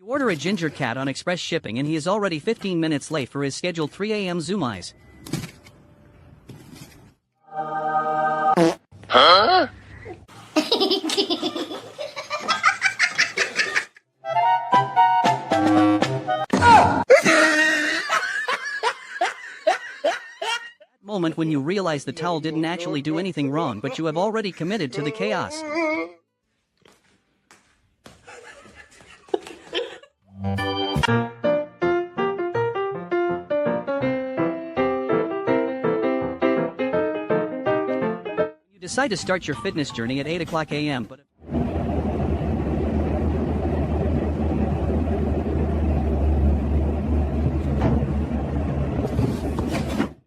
Order a ginger cat on express shipping and he is already 15 minutes late for his scheduled 3 a.m. Zoom eyes. Huh? Moment when you realize the towel didn't actually do anything wrong, but you have already committed to the chaos. You decide to start your fitness journey at 8 o'clock a.m., but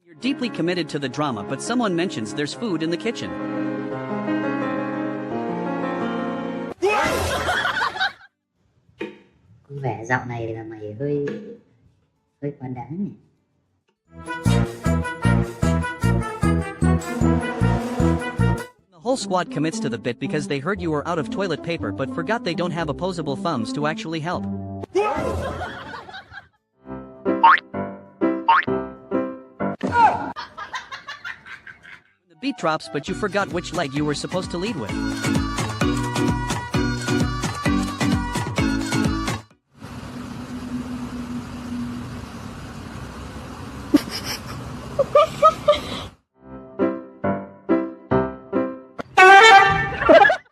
you're deeply committed to the drama, but someone mentions there's food in the kitchen. Có vẻ dạo này là mày hơi quá đáng nhỉ. The whole squad commits to the bit because they heard you were out of toilet paper but forgot they don't have opposable thumbs to actually help. The beat drops but you forgot which leg you were supposed to lead with.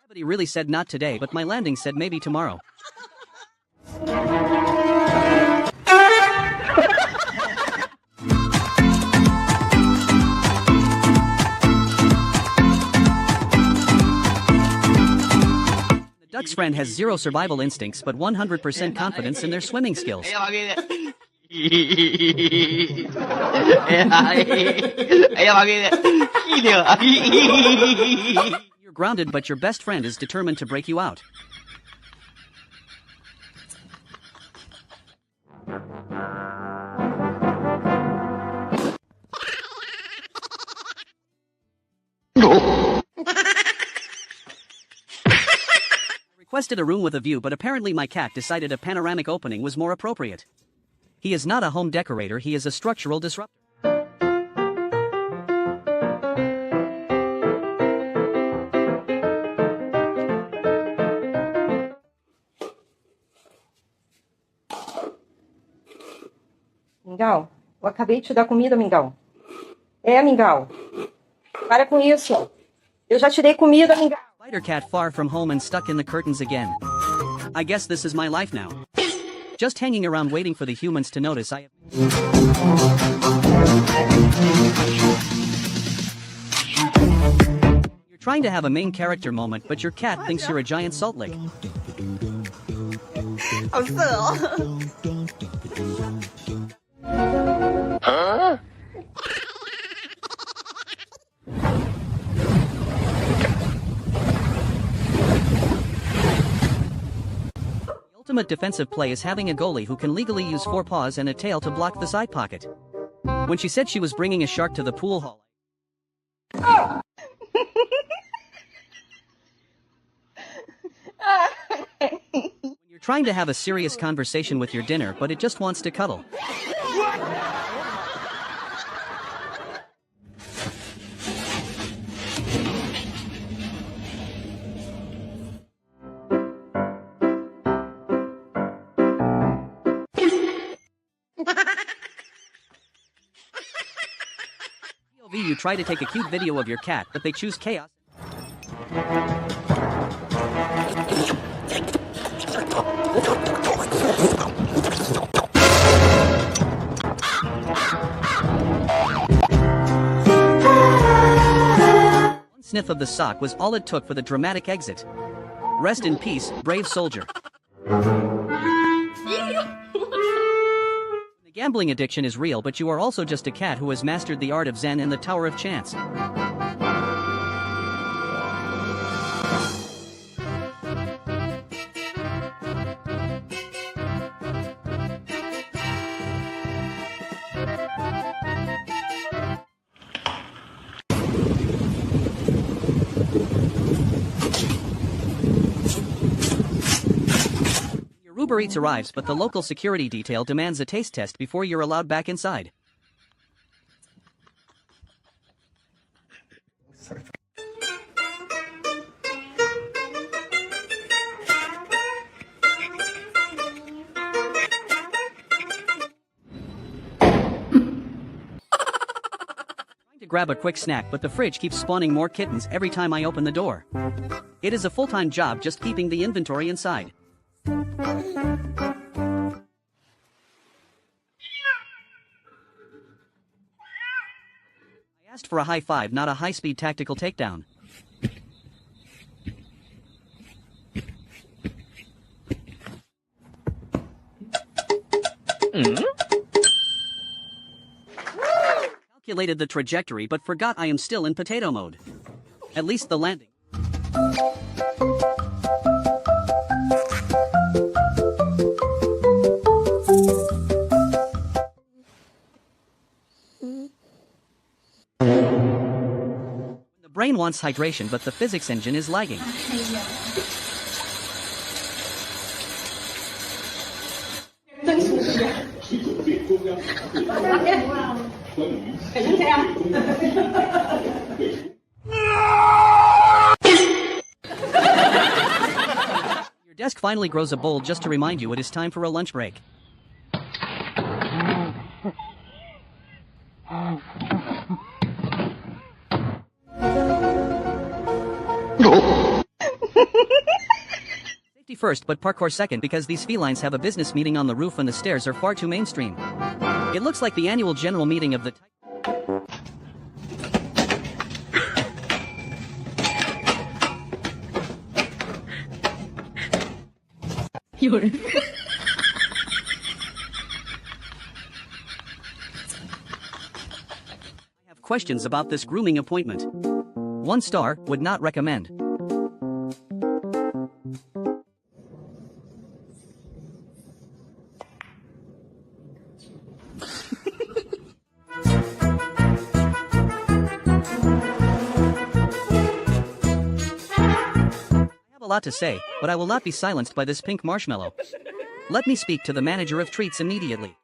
Gravity really said not today, but my landing said maybe tomorrow. The duck's friend has zero survival instincts but 100% confidence in their swimming skills. You're grounded, but your best friend is determined to break you out. I requested a room with a view, but apparently my cat decided a panoramic opening was more appropriate. He is not a home decorator, he is a structural disruptor. Mingau, eu acabei de te dar comida, Mingau. Mingau. Para com isso. Eu já te dei comida, Mingau. Spider cat far from home and stuck in the curtains again. I guess this is my life now. Just hanging around waiting for the humans to notice I have... You're trying to have a main character moment, but your cat thinks you're a giant salt lick. 好色哦。 Huh? The ultimate defensive play is having a goalie who can legally use 4 paws and a tail to block the side pocket. When she said she was bringing a shark to the pool hall, you're trying to have a serious conversation with your dinner, but it just wants to cuddle. POV, you try to take a cute video of your cat, but they choose chaos. One sniff of the sock was all it took for the dramatic exit. Rest in peace, brave soldier. The Gambling addiction is real, but you are also just a cat who has mastered the art of Zen and the Tower of Chance. Uber Eats arrives, but the local security detail demands a taste test before you're allowed back inside. Trying to grab a quick snack, but the fridge keeps spawning more kittens every time I open the door. It is a full-time job just keeping the inventory inside. I asked for a high five, not a high-speed tactical takedown. Calculated the trajectory but forgot I am still in potato mode. At least the landing. The brain wants hydration, but the physics engine is lagging. Your desk finally grows a bowl just to remind you it is time for a lunch break. Safety first but parkour second, because these felines have a business meeting on the roof and the stairs are far too mainstream. It looks like the annual general meeting of the I have questions about this grooming appointment. 1 star, would not recommend. I have a lot to say, but I will not be silenced by this pink marshmallow. Let me speak to the manager of treats immediately.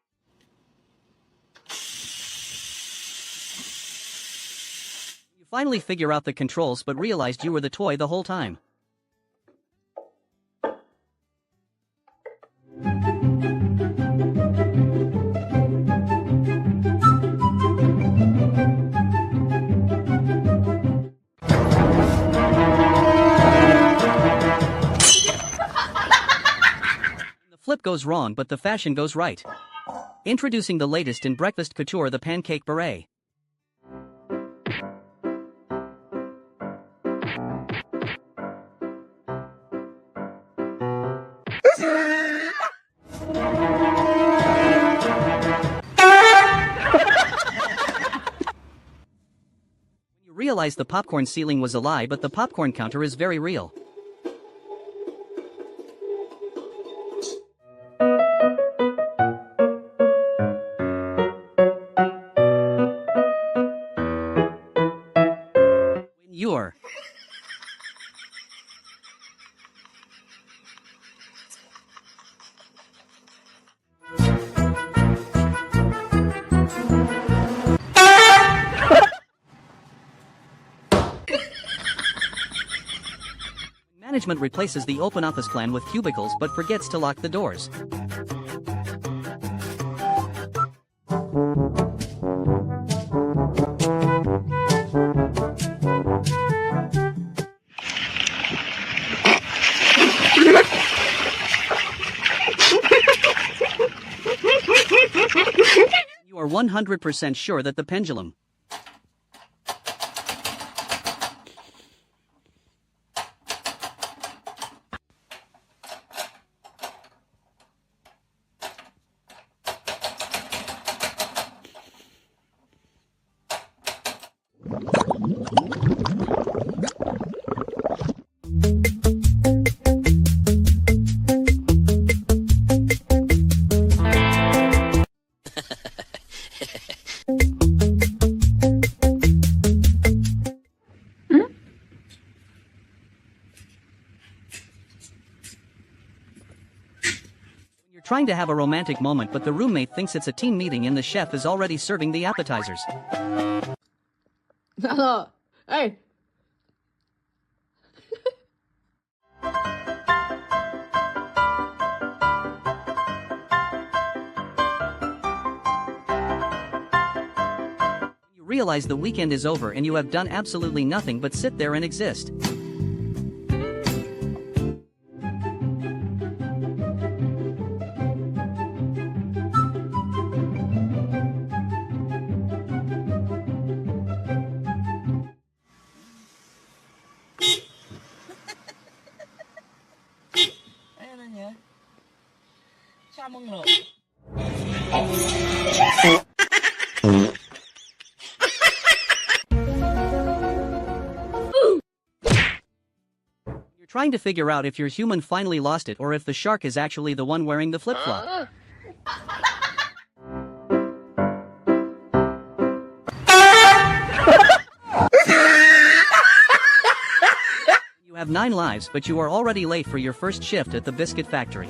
You finally figure out the controls but realized you were the toy the whole time. Flip goes wrong but the fashion goes right. Introducing the latest in breakfast couture, the pancake beret. You realize the popcorn ceiling was a lie, but the popcorn counter is very real. You're management replaces the open office plan with cubicles but forgets to lock the doors. You are 100% sure that the pendulum. trying to have a romantic moment, but the roommate thinks it's a team meeting and the chef is already serving the appetizers. Hey. You realize the weekend is over and you have done absolutely nothing but sit there and exist. Chào mừng rồi. You're trying to figure out if your human finally lost it or if the shark is actually the one wearing the flip-flop. You have 9 lives, but you are already late for your first shift at the biscuit factory.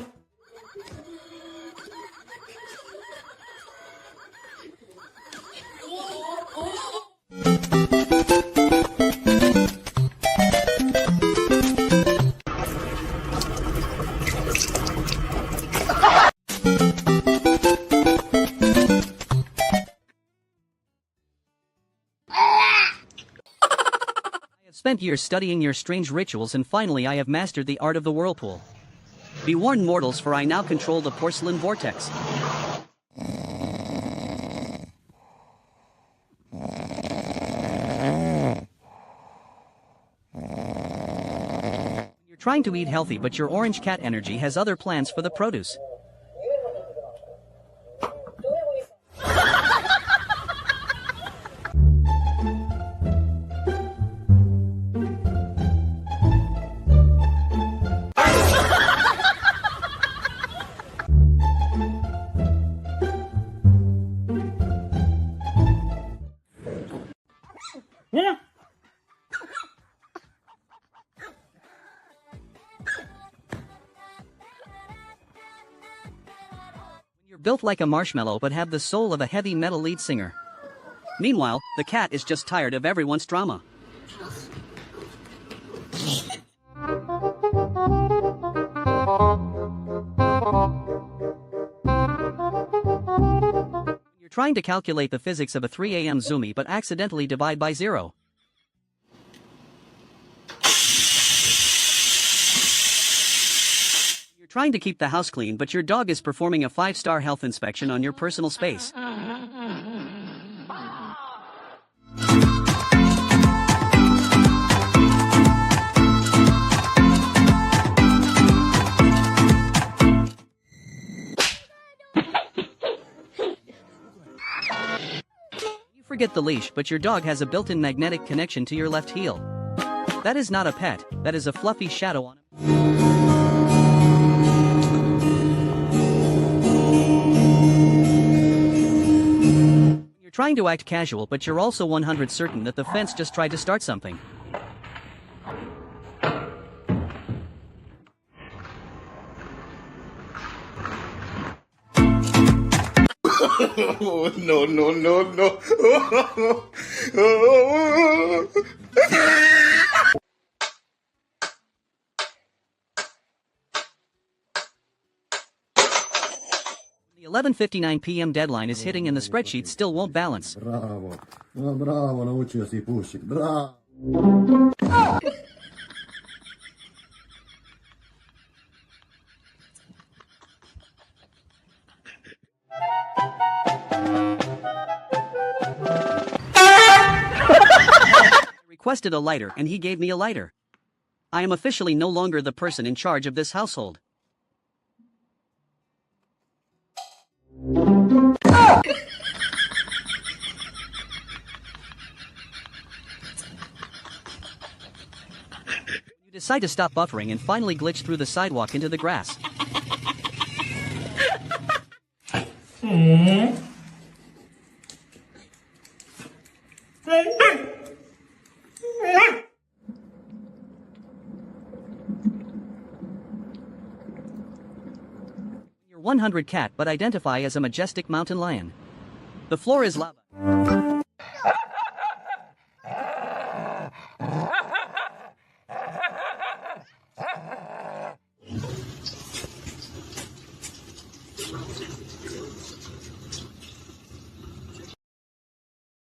Spent years studying your strange rituals and finally I have mastered the art of the whirlpool. Be warned, mortals, for I now control the porcelain vortex. You're trying to eat healthy, but your orange cat energy has other plans for the produce. Yeah. You're built like a marshmallow but have the soul of a heavy metal lead singer. Meanwhile, the cat is just tired of everyone's drama. You're trying to calculate the physics of a 3 a.m. Zoomy but accidentally divide by 0. You're trying to keep the house clean, but your dog is performing a 5-star health inspection on your personal space. You forget the leash, but your dog has a built-in magnetic connection to your left heel. That is not a pet, that is a fluffy shadow on him. You're trying to act casual, but you're also 100% certain that the fence just tried to start something. Oh, no, no, no, no. 11:59 p.m. deadline is hitting and the spreadsheet still won't balance. Bravo. No, bravo, naučio si pušit. Bravo. I requested a lighter and he gave me a lighter. I am officially no longer the person in charge of this household. You decide to stop buffering and finally glitch through the sidewalk into the grass. You're 100 cat but identify as a majestic mountain lion. The floor is lava.